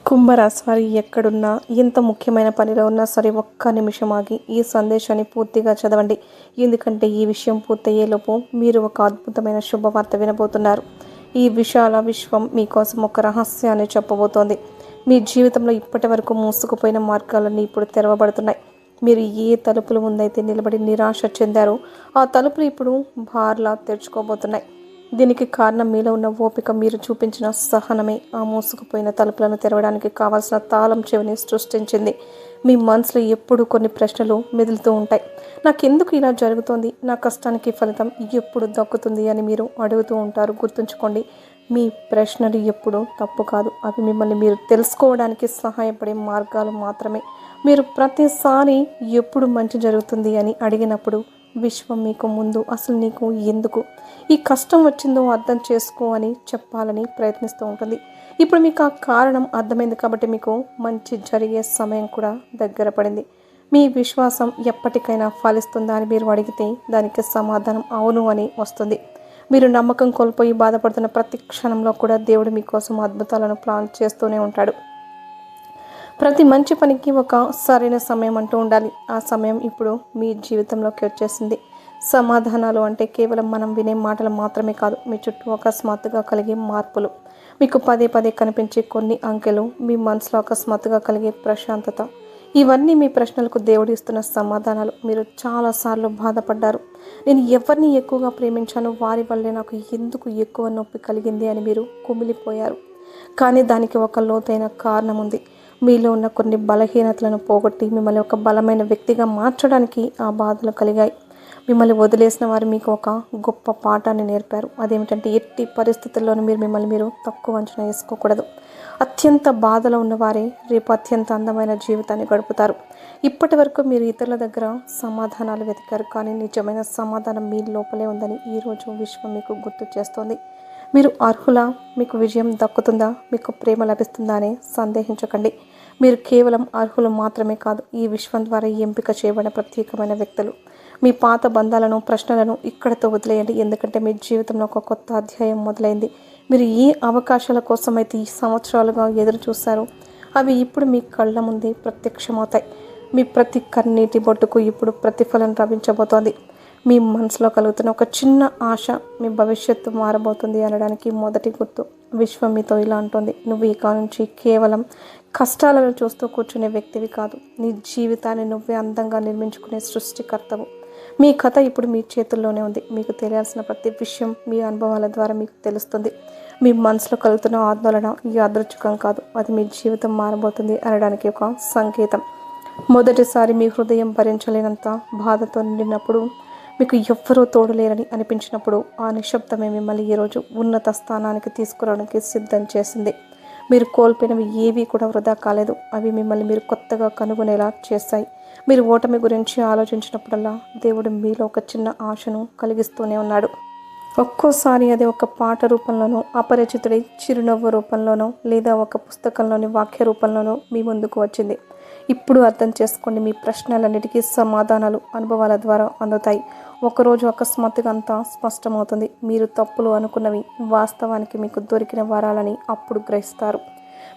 కుంభరాశి వారు ఎక్కడున్నా, ఎంత ముఖ్యమైన పనిలో ఉన్నా సరే ఒక్క నిమిషం ఆగి ఈ సందేశాన్ని పూర్తిగా చదవండి. ఎందుకంటే ఈ విషయం పూర్తయ్యేలోపు మీరు ఒక అద్భుతమైన శుభవార్త వినబోతున్నారు. ఈ విశాల విశ్వం మీకోసం ఒక రహస్యాన్ని చెప్పబోతోంది. మీ జీవితంలో ఇప్పటి వరకు మూసుకుపోయిన మార్గాలన్నీ ఇప్పుడు తెరవబడుతున్నాయి. మీరు ఏ తలుపులు ముందైతే నిలబడి నిరాశ చెందారో ఆ తలుపులు ఇప్పుడు బార్లా తెరుచుకోబోతున్నాయి. దీనికి కారణం మీలో ఉన్న ఓపిక, మీరు చూపించిన సహనమే ఆ మూసుకుపోయిన తలుపులను తెరవడానికి కావాల్సిన తాళం చెవిని సృష్టించింది. మీ మనసులో ఎప్పుడు కొన్ని ప్రశ్నలు మెదులుతూ ఉంటాయి. నాకెందుకు ఇలా జరుగుతోంది, నా కష్టానికి ఫలితం ఎప్పుడు దక్కుతుంది అని మీరు అడుగుతూ ఉంటారు. గుర్తుంచుకోండి, మీ ప్రశ్నలు ఎప్పుడు తప్పు కాదు. అవి మిమ్మల్ని మీరు తెలుసుకోవడానికి సహాయపడే మార్గాలు మాత్రమే. మీరు ప్రతిసారి ఎప్పుడు మంచి జరుగుతుంది అని అడిగినప్పుడు విశ్వం మీకు ముందు అసలు నీకు ఎందుకు ఈ కష్టం వచ్చిందో అర్థం చేసుకో అని చెప్పాలని ప్రయత్నిస్తూ ఉంటుంది. ఇప్పుడు మీకు ఆ కారణం అర్థమైంది కాబట్టి మీకు మంచి జరిగే సమయం కూడా దగ్గర పడింది. మీ విశ్వాసం ఎప్పటికైనా ఫలిస్తుందా అని మీరు అడిగితే దానికి సమాధానం అవును అని వస్తుంది. మీరు నమ్మకం కోల్పోయి బాధపడుతున్న ప్రతి క్షణంలో కూడా దేవుడు మీకోసం అద్భుతాలను ప్లాన్ చేస్తూనే ఉంటాడు. ప్రతి మంచి పనికి ఒక సరైన సమయం అంటూ ఉండాలి. ఆ సమయం ఇప్పుడు మీ జీవితంలోకి వచ్చేసింది. సమాధానాలు అంటే కేవలం మనం వినే మాటలు మాత్రమే కాదు, మీ చుట్టూ అకస్మాత్తుగా కలిగే మార్పులు. మీకు పదే పదే కనిపించే కొన్ని అంకెలు, మీ మనసులో అకస్మాత్తుగా కలిగే ప్రశాంతత, ఇవన్నీ మీ ప్రశ్నలకు దేవుడు ఇస్తున్న సమాధానాలు. మీరు చాలాసార్లు బాధపడ్డారు, నేను ఎవరిని ఎక్కువగా ప్రేమించానో వారి వల్లే నాకు ఎందుకు ఎక్కువ నొప్పి కలిగింది అని మీరు కుమిలిపోయారు. కానీ దానికి ఒక లోతైన కారణం ఉంది. మీలో ఉన్న కొన్ని బలహీనతలను పోగొట్టి మిమ్మల్ని ఒక బలమైన వ్యక్తిగా మార్చడానికి ఆ బాధలు కలిగాయి. మిమ్మల్ని వదిలేసిన వారు మీకు ఒక గొప్ప పాఠాన్ని నేర్పారు. అదేమిటంటే ఎట్టి పరిస్థితుల్లోనూ మీరు తక్కువ అంచనా వేసుకోకూడదు. అత్యంత బాధలో ఉన్నవారే రేపు అత్యంత అందమైన జీవితాన్ని గడుపుతారు. ఇప్పటి వరకు మీరు ఇతరుల దగ్గర సమాధానాలు వెతికారు, కానీ నిజమైన సమాధానం మీ లోపలే ఉందని ఈరోజు విశ్వం మీకు గుర్తు చేస్తోంది. మీరు అర్హులా? మీకు విజయం దక్కుతుందా? మీకు ప్రేమ లభిస్తుందా అని సందేహించకండి. మీరు కేవలం అర్హులు మాత్రమే కాదు, ఈ విశ్వం ద్వారా ఎంపిక చేయబడిన ప్రత్యేకమైన వ్యక్తులు. మీ పాత బంధాలను, ప్రశ్నలను ఇక్కడితో వదిలేయండి. ఎందుకంటే మీ జీవితంలో ఒక కొత్త అధ్యాయం మొదలైంది. మీరు ఏ అవకాశాల కోసమైతే ఈ సంవత్సరాలుగా ఎదురు చూశారో అవి ఇప్పుడు మీ కళ్ళ ముందే ప్రత్యక్షమవుతాయి. మీ ప్రతి కన్నీటి బొట్టుకు ఇప్పుడు ప్రతిఫలం లభించబోతోంది. మీ మనసులో కలుగుతున్న ఒక చిన్న ఆశ మీ భవిష్యత్తు మారబోతుంది అనడానికి మొదటి గుర్తు. విశ్వం మీతో ఇలా అంటుంది, నువ్వు ఇక నుంచి కేవలం కష్టాలను చూస్తూ కూర్చునే వ్యక్తివి కాదు, నీ జీవితాన్ని నువ్వే అందంగా నిర్మించుకునే సృష్టికర్తవు. మీ కథ ఇప్పుడు మీ చేతుల్లోనే ఉంది. మీకు తెలియాల్సిన ప్రతి విషయం మీ అనుభవాల ద్వారా మీకు తెలుస్తుంది. మీ మనసులో కలుగుతున్న ఆందోళన యాదృచ్ఛికం కాదు, అది మీ జీవితం మారబోతుంది అనడానికి ఒక సంకేతం. మొదటిసారి మీ హృదయం భరించలేనంత బాధతో నిండినప్పుడు, మీకు ఎవ్వరూ తోడులేరని అనిపించినప్పుడు ఆ నిశ్శబ్దమే మిమ్మల్ని ఈరోజు ఉన్నత స్థానానికి తీసుకురావడానికి సిద్ధం చేసింది. మీరు కోల్పోయినవి ఏవీ కూడా వృధా కాలేదు. అవి మిమ్మల్ని మీరు కొత్తగా కనుగొనేలా చేశాయి. మీరు ఓటమి గురించి ఆలోచించినప్పుడల్లా దేవుడు మీలో ఒక చిన్న ఆశను కలిగిస్తూనే ఉన్నాడు. ఒక్కోసారి అది ఒక పాట రూపంలోనో, అపరిచితుడి చిరునవ్వు రూపంలోనో, లేదా ఒక పుస్తకంలోని వాక్య రూపంలోనో మీ ముందుకు వచ్చింది. ఇప్పుడు అర్థం చేసుకోండి, మీ ప్రశ్నలన్నిటికీ సమాధానాలు అనుభవాల ద్వారా అందుతాయి. ఒకరోజు అకస్మాత్తుగా అంతా స్పష్టమవుతుంది. మీరు తప్పులు అనుకున్నవి వాస్తవానికి మీకు దొరికిన వరాలని అప్పుడు గ్రహిస్తారు.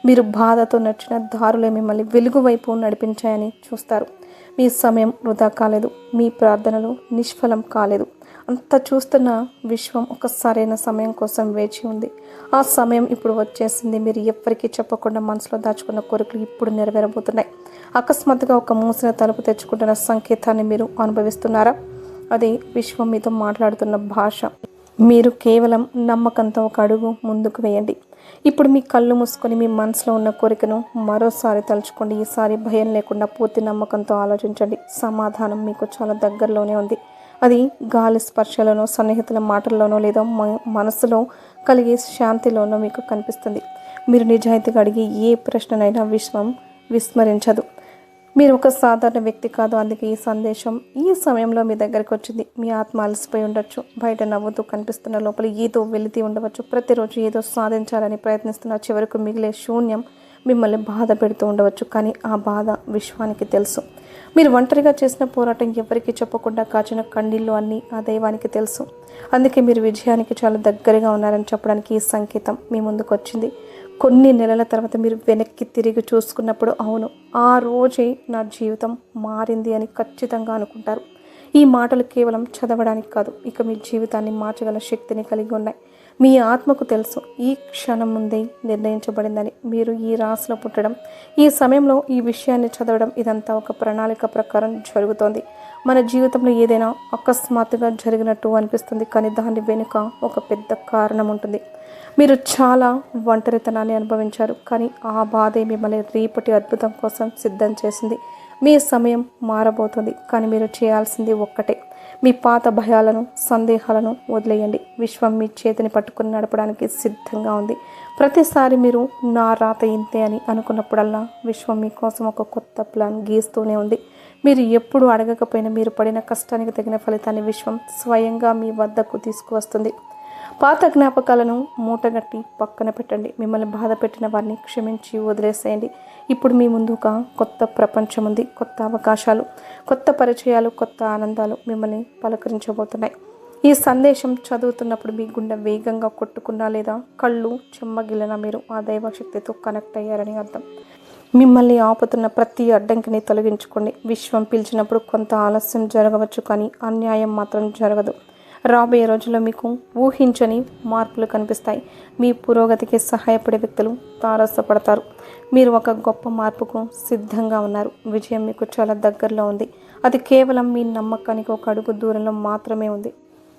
మీరు బాధతో నడిచిన దారులే మిమ్మల్ని వెలుగు వైపు నడిపించాయని చూస్తారు. మీ సమయం వృధా కాలేదు, మీ ప్రార్థనలు నిష్ఫలం కాలేదు. అంత చూస్తున్న విశ్వం ఒక సరైన సమయం కోసం వేచి ఉంది. ఆ సమయం ఇప్పుడు వచ్చేసింది. మీరు ఎవ్వరికీ చెప్పకుండా మనసులో దాచుకున్న కోరికలు ఇప్పుడు నెరవేరబోతున్నాయి. అకస్మాత్తుగా ఒక మూసిన తలుపు తెచ్చుకుంటున్న సంకేతాన్ని మీరు అనుభవిస్తున్నారా? అది విశ్వం మీతో మాట్లాడుతున్న భాష. మీరు కేవలం నమ్మకంతో ఒక అడుగు ముందుకు వేయండి. ఇప్పుడు మీ కళ్ళు మూసుకొని మీ మనసులో ఉన్న కోరికను మరోసారి తలుచుకోండి. ఈసారి భయం లేకుండా పూర్తి నమ్మకంతో ఆలోచించండి. సమాధానం మీకు చాలా దగ్గరలోనే ఉంది. అది గాలి స్పర్శలోనో, సన్నిహితుల మాటల్లోనో, లేదా మనసులో కలిగే శాంతిలోనో మీకు కనిపిస్తుంది. మీరు నిజాయితీగా అడిగే ఏ ప్రశ్ననైనా విశ్వం విస్మరించదు. మీరు ఒక సాధారణ వ్యక్తి కాదు, అందుకే ఈ సందేశం ఈ సమయంలో మీ దగ్గరికి వచ్చింది. మీ ఆత్మ అలసిపోయి ఉండొచ్చు, బయట నవ్వుతూ కనిపిస్తున్న లోపల ఏదో వెలితి ఉండవచ్చు. ప్రతిరోజు ఏదో సాధించాలని ప్రయత్నిస్తున్న చివరకు మిగిలే శూన్యం మిమ్మల్ని బాధ పెడుతూ ఉండవచ్చు. కానీ ఆ బాధ విశ్వానికి తెలుసు. మీరు ఒంటరిగా చేసిన పోరాటం, ఎవరికి చెప్పకుండా కాచిన కన్నీళ్ళు అన్నీ ఆ దైవానికి తెలుసు. అందుకే మీరు విజయానికి చాలా దగ్గరగా ఉన్నారని చెప్పడానికి ఈ సంకేతం మీ ముందుకు వచ్చింది. కొన్ని నెలల తర్వాత మీరు వెనక్కి తిరిగి చూసుకున్నప్పుడు అవును, ఆ రోజే నా జీవితం మారింది అని ఖచ్చితంగా అనుకుంటారు. ఈ మాటలు కేవలం చదవడానికి కాదు, ఇక మీ జీవితాన్ని మార్చగల శక్తిని కలిగి ఉన్నాయి. మీ ఆత్మకు తెలుసు ఈ క్షణం ముందే నిర్ణయించబడిందని. మీరు ఈ రాశిలో పుట్టడం, ఈ సమయంలో ఈ విషయాన్ని చదవడం, ఇదంతా ఒక ప్రణాళిక ప్రకారం జరుగుతోంది. మన జీవితంలో ఏదైనా అకస్మాత్తుగా జరిగినట్టు అనిపిస్తుంది, కానీ దాని వెనుక ఒక పెద్ద కారణం ఉంటుంది. మీరు చాలా ఒంటరితనాన్ని అనుభవించారు, కానీ ఆ బాధే మిమ్మల్ని రేపటి అద్భుతం కోసం సిద్ధం చేసింది. మీ సమయం మారబోతుంది, కానీ మీరు చేయాల్సింది ఒక్కటే. మీ పాత భయాలను, సందేహాలను వదిలేయండి. విశ్వం మీ చేతిని పట్టుకుని నడపడానికి సిద్ధంగా ఉంది. ప్రతిసారి మీరు నా రాత ఇంతే అని అనుకున్నప్పుడల్లా విశ్వం మీకోసం ఒక కొత్త ప్లాన్ గీస్తూనే ఉంది. మీరు ఎప్పుడు అడగకపోయినా మీరు పడిన కష్టానికి తగిన ఫలితాన్ని విశ్వం స్వయంగా మీ వద్దకు తీసుకువస్తుంది. పాత జ్ఞాపకాలను మూటగట్టి పక్కన పెట్టండి. మిమ్మల్ని బాధ పెట్టిన వారిని క్షమించి వదిలేసేయండి. ఇప్పుడు మీ ముందు ఒక కొత్త ప్రపంచం ఉంది. కొత్త అవకాశాలు, కొత్త పరిచయాలు, కొత్త ఆనందాలు మిమ్మల్ని పలకరించబోతున్నాయి. ఈ సందేశం చదువుతున్నప్పుడు మీ గుండె వేగంగా కొట్టుకున్నా లేదా కళ్ళు చెమ్మగిలినా మీరు ఆ దైవశక్తితో కనెక్ట్ అయ్యారని అర్థం. మిమ్మల్ని ఆపుతున్న ప్రతి అడ్డంకిని తొలగించుకోండి. విశ్వం పిలిచినప్పుడు కొంత ఆలస్యం జరగవచ్చు, కానీ అన్యాయం మాత్రం జరగదు. రాబోయే రోజుల్లో మీకు ఊహించని మార్పులు కనిపిస్తాయి. మీ పురోగతికి సహాయపడే వ్యక్తులు తారసపడతారు. మీరు ఒక గొప్ప మార్పుకు సిద్ధంగా ఉన్నారు. విజయం మీకు చాలా దగ్గరలో ఉంది. అది కేవలం మీ నమ్మకానికి ఒక అడుగు దూరంలో మాత్రమే ఉంది.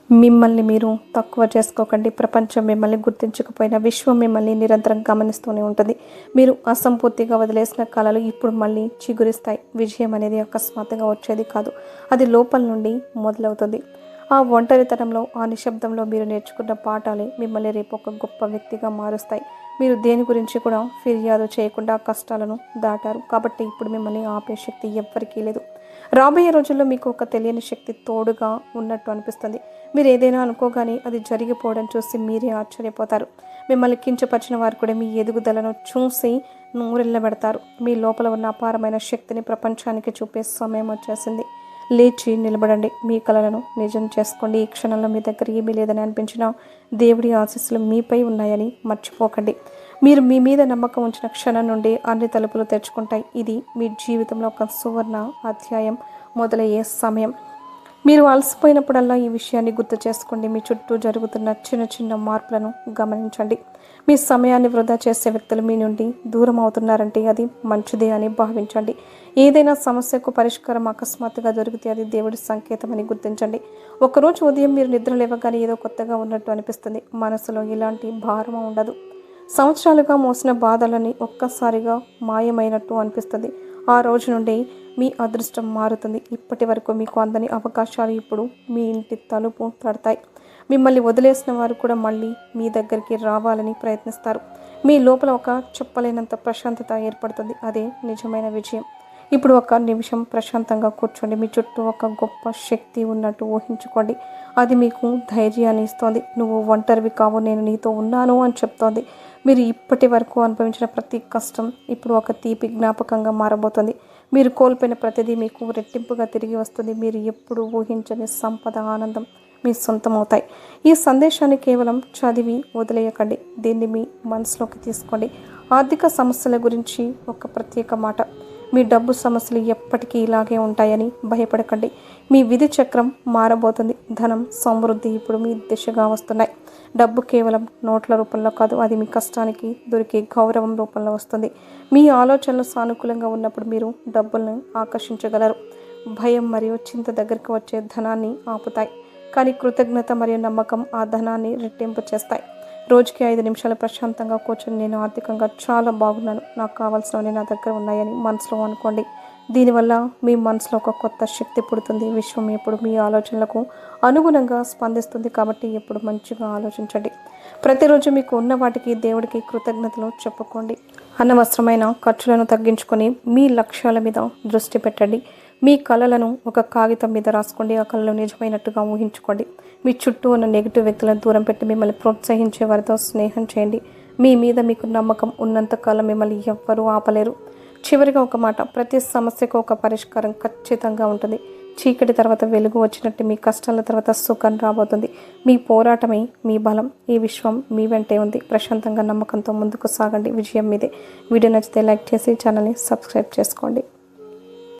మిమ్మల్ని మీరు తక్కువ చేసుకోకండి. ప్రపంచం మిమ్మల్ని గుర్తించకపోయినా విశ్వం మిమ్మల్ని నిరంతరం గమనిస్తూనే ఉంటుంది. మీరు అసంపూర్తిగా వదిలేసిన కళలు ఇప్పుడు మళ్ళీ చిగురిస్తాయి. విజయం అనేది అకస్మాత్తుగా వచ్చేది కాదు, అది లోపల నుండి మొదలవుతుంది. ఆ ఒంటరితనంలో, ఆ నిశ్శబ్దంలో మీరు నేర్చుకున్న పాఠాలే మిమ్మల్ని రేపు ఒక గొప్ప వ్యక్తిగా మారుస్తాయి. మీరు దేని గురించి కూడా ఫిర్యాదు చేయకుండా కష్టాలను దాటారు, కాబట్టి ఇప్పుడు మిమ్మల్ని ఆపే శక్తి ఎవ్వరికీ లేదు. రాబోయే రోజుల్లో మీకు ఒక తెలియని శక్తి తోడుగా ఉన్నట్టు అనిపిస్తుంది. మీరు ఏదైనా అనుకోగానే అది జరిగిపోవడం చూసి మీరే ఆశ్చర్యపోతారు. మిమ్మల్ని కించపరిచిన వారు కూడా మీ ఎదుగుదలను చూసి నూరెళ్ళబెడతారు. మీ లోపల ఉన్న అపారమైన శక్తిని ప్రపంచానికి చూపే సమయం వచ్చేసింది. లేచి నిలబడండి. మీ కలలను నిజం చేసుకోండి. ఈ క్షణంలో మీ దగ్గర ఏమీ లేదని అనిపించినా దేవుడి ఆశీస్సులు మీపై ఉన్నాయని మర్చిపోకండి. మీరు మీ మీద నమ్మకం ఉంచిన క్షణం నుండి అన్ని తలుపులు తెరుచుకుంటాయి. ఇది మీ జీవితంలో ఒక సువర్ణ అధ్యాయం మొదలయ్యే సమయం. మీరు అలసిపోయినప్పుడల్లా ఈ విషయాన్ని గుర్తు చేసుకోండి. మీ చుట్టూ జరుగుతున్న చిన్న చిన్న మార్పులను గమనించండి. మీ సమయాన్ని వృధా చేసే వ్యక్తులు మీ నుండి దూరం అవుతున్నారంటే అది మంచిదే అని భావించండి. ఏదైనా సమస్యకు పరిష్కారం అకస్మాత్తుగా దొరికితే అది దేవుడి సంకేతం అని గుర్తించండి. ఒకరోజు ఉదయం మీరు నిద్ర లేవగానే ఏదో కొత్తగా ఉన్నట్టు అనిపిస్తుంది. మనసులో ఇలాంటి భారం ఉండదు. సంవత్సరాలుగా మోసిన బాధలని ఒక్కసారిగా మాయమైనట్టు అనిపిస్తుంది. ఆ రోజు నుండి మీ అదృష్టం మారుతుంది. ఇప్పటి వరకు మీకు అందని అవకాశాలు ఇప్పుడు మీ ఇంటి తలుపు తడతాయి. మిమ్మల్ని వదిలేసిన వారు కూడా మళ్ళీ మీ దగ్గరికి రావాలని ప్రయత్నిస్తారు. మీ లోపల ఒక చెప్పలేనంత ప్రశాంతత ఏర్పడుతుంది. అదే నిజమైన విజయం. ఇప్పుడు ఒక నిమిషం ప్రశాంతంగా కూర్చోండి. మీ చుట్టూ ఒక గొప్ప శక్తి ఉన్నట్టు ఊహించుకోండి. అది మీకు ధైర్యాన్ని ఇస్తోంది. నువ్వు ఒంటరివి కావు, నేను నీతో ఉన్నాను అని చెప్తోంది. మీరు ఇప్పటి వరకు అనుభవించిన ప్రతి కష్టం ఇప్పుడు ఒక తీపి జ్ఞాపకంగా మారబోతుంది. మీరు కోల్పోయిన ప్రతిదీ మీకు రెట్టింపుగా తిరిగి వస్తుంది. మీరు ఎప్పుడు ఊహించని సంపద, ఆనందం మీ సొంతం అవుతాయి. ఈ సందేశాన్ని కేవలం చదివి వదిలేయకండి. దీన్ని మీ మనసులోకి తీసుకోండి. ఆర్థిక సమస్యల గురించి ఒక ప్రత్యేక మాట. మీ డబ్బు సమస్యలు ఎప్పటికీ ఇలాగే ఉంటాయని భయపడకండి. మీ విధి చక్రం మారబోతుంది. ధనం, సమృద్ధి ఇప్పుడు మీ దిశగా వస్తున్నాయి. డబ్బు కేవలం నోట్ల రూపంలో కాదు, అది మీ కష్టానికి దొరికే గౌరవం రూపంలో వస్తుంది. మీ ఆలోచనలు సానుకూలంగా ఉన్నప్పుడు మీరు డబ్బులను ఆకర్షించగలరు. భయం మరియు చింత దగ్గరికి వచ్చే ధనాన్ని ఆపుతాయి, కానీ కృతజ్ఞత మరియు నమ్మకం ఆ ధనాన్ని రెట్టింపు చేస్తాయి. రోజుకి 5 నిమిషాలు ప్రశాంతంగా కూర్చొని నేను ఆర్థికంగా చాలా బాగున్నాను, నాకు కావాల్సినవన్నీ నా దగ్గర ఉన్నాయని మనసులో అనుకోండి. దీనివల్ల మీ మనసులో ఒక కొత్త శక్తి పుడుతుంది. విశ్వం ఎప్పుడు మీ ఆలోచనలకు అనుగుణంగా స్పందిస్తుంది, కాబట్టి ఎప్పుడు మంచిగా ఆలోచించండి. ప్రతిరోజు మీకు ఉన్న వాటికి దేవుడికి కృతజ్ఞతలు చెప్పుకోండి. అనవసరమైన ఖర్చులను తగ్గించుకొని మీ లక్ష్యాల మీద దృష్టి పెట్టండి. మీ కళలను ఒక కాగితం మీద రాసుకోండి. ఆ కళలు నిజమైనట్టుగా ఊహించుకోండి. మీ చుట్టూ ఉన్న నెగిటివ్ వ్యక్తులను దూరం పెట్టి మిమ్మల్ని ప్రోత్సహించే వారితో స్నేహం చేయండి. మీ మీద మీకు నమ్మకం ఉన్నంతకాలం మిమ్మల్ని ఎవ్వరూ ఆపలేరు. చివరిగా ఒక మాట, ప్రతి సమస్యకు ఒక పరిష్కారం ఖచ్చితంగా ఉంటుంది. చీకటి తర్వాత వెలుగు వచ్చినట్టు మీ కష్టాల తర్వాత సుఖం రాబోతుంది. మీ పోరాటమే మీ బలం. ఈ విశ్వం మీ వెంటే ఉంది. ప్రశాంతంగా నమ్మకంతో ముందుకు సాగండి. విజయం మీదే. వీడియో నచ్చితే లైక్ చేసి ఛానల్ని సబ్స్క్రైబ్ చేసుకోండి.